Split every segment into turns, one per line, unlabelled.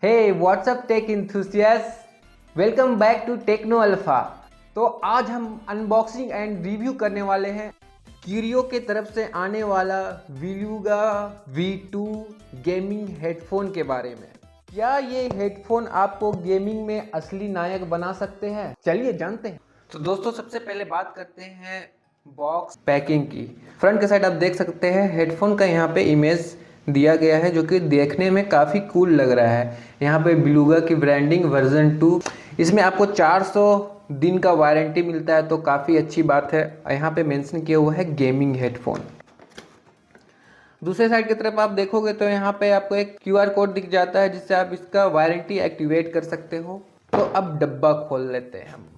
Hey, what's up tech enthusiasts? Welcome back to Techno Alpha। तो आज हम unboxing and review करने वाले हैं क्यूरियो के तरफ से आने वाला Beluga V2 गेमिंग हेडफोन के बारे में। क्या ये हेडफोन आपको गेमिंग में असली नायक बना सकते हैं? चलिए जानते हैं। तो दोस्तों सबसे पहले बात करते हैं बॉक्स पैकिंग की। फ्रंट के साइड आप देख सकते हैं हेडफोन का यहाँ पे इमेज दिया गया है जो कि देखने में काफ़ी कूल लग रहा है। यहाँ पे बिलुगा की ब्रांडिंग वर्जन 2, इसमें आपको 400 दिन का वारंटी मिलता है, तो काफ़ी अच्छी बात है। यहाँ पे मेंशन किया हुआ है गेमिंग हेडफोन। दूसरे साइड की तरफ आप देखोगे तो यहाँ पे आपको एक QR कोड दिख जाता है जिससे आप इसका वारंटी एक्टिवेट कर सकते हो। तो अब डब्बा खोल लेते हैं हम।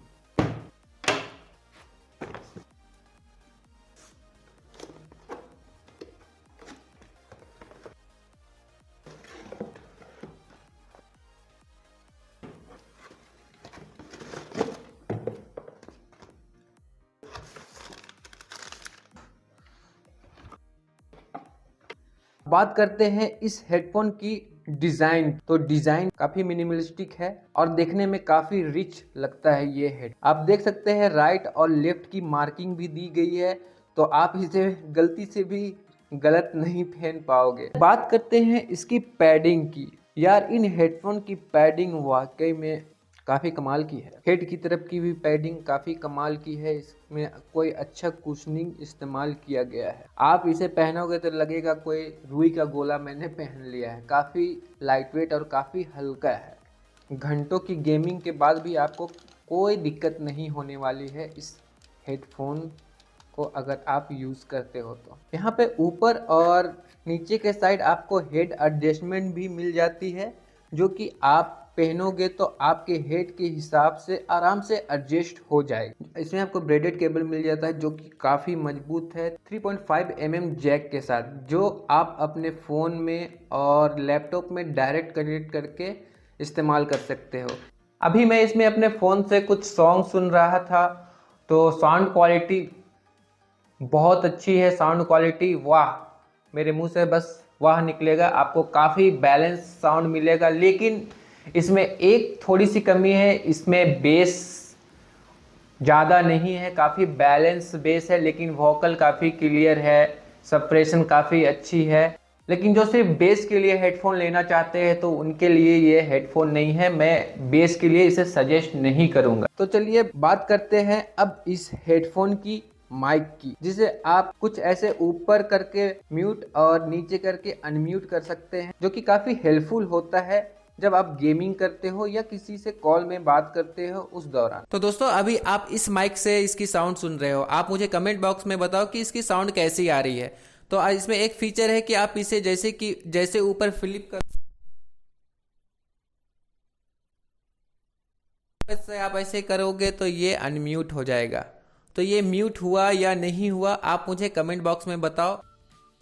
बात करते हैं इस हेडफोन की डिज़ाइन। तो डिज़ाइन काफ़ी मिनिमलिस्टिक है और देखने में काफ़ी रिच लगता है ये हेड। आप देख सकते हैं राइट और लेफ्ट की मार्किंग भी दी गई है, तो आप इसे गलती से भी गलत नहीं पहन पाओगे। बात करते हैं इसकी पैडिंग की। यार इन हेडफोन की पैडिंग वाकई में काफ़ी कमाल की है। हेड की तरफ की भी पैडिंग काफ़ी कमाल की है। इसमें कोई अच्छा कुशनिंग इस्तेमाल किया गया है। आप इसे पहनोगे तो लगेगा कोई रुई का गोला मैंने पहन लिया है। काफ़ी लाइटवेट और काफ़ी हल्का है। घंटों की गेमिंग के बाद भी आपको कोई दिक्कत नहीं होने वाली है इस हेडफोन को अगर आप यूज़ करते हो तो। यहाँ पे ऊपर और नीचे के साइड आपको हेड एडजस्टमेंट भी मिल जाती है, जो कि आप पहनोगे तो आपके हेड के हिसाब से आराम से एडजस्ट हो जाएगी। इसमें आपको ब्रेडेड केबल मिल जाता है जो कि काफ़ी मजबूत है 3.5 mm जैक के साथ, जो आप अपने फ़ोन में और लैपटॉप में डायरेक्ट कनेक्ट करके इस्तेमाल कर सकते हो। अभी मैं इसमें अपने फ़ोन से कुछ सॉन्ग सुन रहा था, तो साउंड क्वालिटी बहुत अच्छी है। साउंड क्वालिटी वाह, मेरे मुंह से बस वाह निकलेगा। आपको काफ़ी बैलेंस साउंड मिलेगा, लेकिन इसमें एक थोड़ी सी कमी है, इसमें बेस ज़्यादा नहीं है। काफ़ी बैलेंस बेस है, लेकिन वोकल काफ़ी क्लियर है, सप्रेशन काफ़ी अच्छी है। लेकिन जो सिर्फ बेस के लिए हेडफोन लेना चाहते हैं तो उनके लिए ये हेडफोन नहीं है। मैं बेस के लिए इसे सजेस्ट नहीं करूँगा। तो चलिए बात करते हैं अब इस हेडफोन की माइक की, जिसे आप कुछ ऐसे ऊपर करके म्यूट और नीचे करके अनम्यूट कर सकते हैं, जो कि काफ़ी हेल्पफुल होता है जब आप गेमिंग करते हो या किसी से कॉल में बात करते हो उस दौरान। तो दोस्तों अभी आप इस माइक से इसकी साउंड सुन रहे हो। आप मुझे कमेंट बॉक्स में बताओ कि इसकी साउंड कैसी आ रही है। तो इसमें एक फीचर है कि आप इसे जैसे ऊपर फ्लिप कर से आप ऐसे करोगे तो ये अनम्यूट हो जाएगा। तो ये म्यूट हुआ या नहीं हुआ आप मुझे कमेंट बॉक्स में बताओ।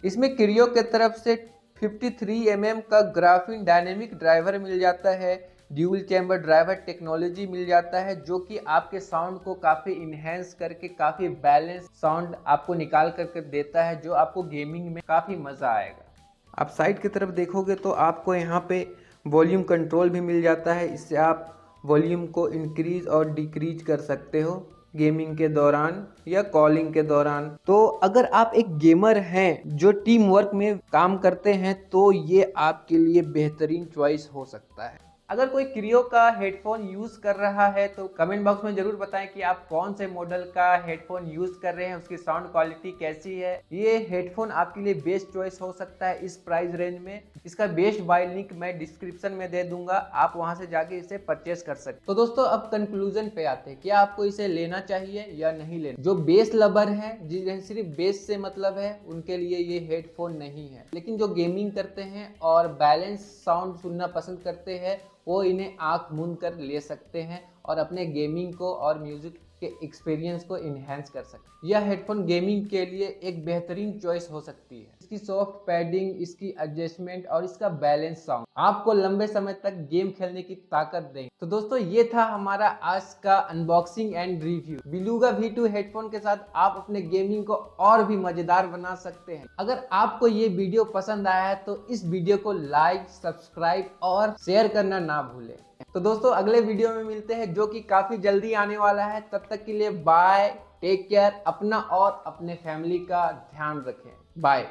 इसमें क्यूरियो के तरफ से 53 mm का ग्राफीन डायनेमिक ड्राइवर मिल जाता है। ड्यूल चैम्बर ड्राइवर टेक्नोलॉजी मिल जाता है, जो कि आपके साउंड को काफ़ी इन्हेंस करके काफ़ी बैलेंस साउंड आपको निकाल करके देता है, जो आपको गेमिंग में काफ़ी मज़ा आएगा। आप साइड की तरफ देखोगे तो आपको यहाँ पे वॉल्यूम कंट्रोल भी मिल जाता है। इससे आप वॉल्यूम को इंक्रीज और डिक्रीज कर सकते हो गेमिंग के दौरान या कॉलिंग के दौरान। तो अगर आप एक गेमर हैं जो टीम वर्क में काम करते हैं तो ये आपके लिए बेहतरीन चॉइस हो सकता है। अगर कोई क्रियो का हेडफोन यूज़ कर रहा है तो कमेंट बॉक्स में ज़रूर बताएं कि आप कौन से मॉडल का हेडफोन यूज़ कर रहे हैं, उसकी साउंड क्वालिटी कैसी है। ये हेडफोन आपके लिए बेस्ट चॉइस हो सकता है इस प्राइस रेंज में। इसका बेस्ट बाय लिंक मैं डिस्क्रिप्शन में दे दूंगा, आप वहां से जाके इसे परचेस कर सकते। तो दोस्तों अब कंक्लूजन पे आते हैं, क्या आपको इसे लेना चाहिए या नहीं लेना। जो बेस लवर है, जिन्हें सिर्फ बेस से मतलब है, उनके लिए ये हेडफोन नहीं है। लेकिन जो गेमिंग करते हैं और बैलेंस साउंड सुनना पसंद करते हैं वो इन्हें आंख मूंद कर ले सकते हैं और अपने गेमिंग को और म्यूजिक के एक्सपीरियंस को इन्हेंस कर सकते हैं। यह हेडफोन गेमिंग के लिए एक बेहतरीन चॉइस हो सकती है। इसकी सॉफ्ट पैडिंग, इसकी एडजस्टमेंट और इसका बैलेंस साउंड आपको लंबे समय तक गेम खेलने की ताकत देंगे। तो दोस्तों ये था हमारा आज का unboxing and review. Beluga V2 headphone के साथ आप अपने गेमिंग को और भी मजेदार बना सकते हैं। अगर आपको ये वीडियो पसंद आया है तो इस वीडियो को लाइक, सब्सक्राइब और शेयर करना ना भूलें। तो दोस्तों अगले वीडियो में मिलते हैं जो कि काफी जल्दी आने वाला है। तब तक के लिए बाय, टेक केयर, अपना और अपने फैमिली का ध्यान रखें। बाय।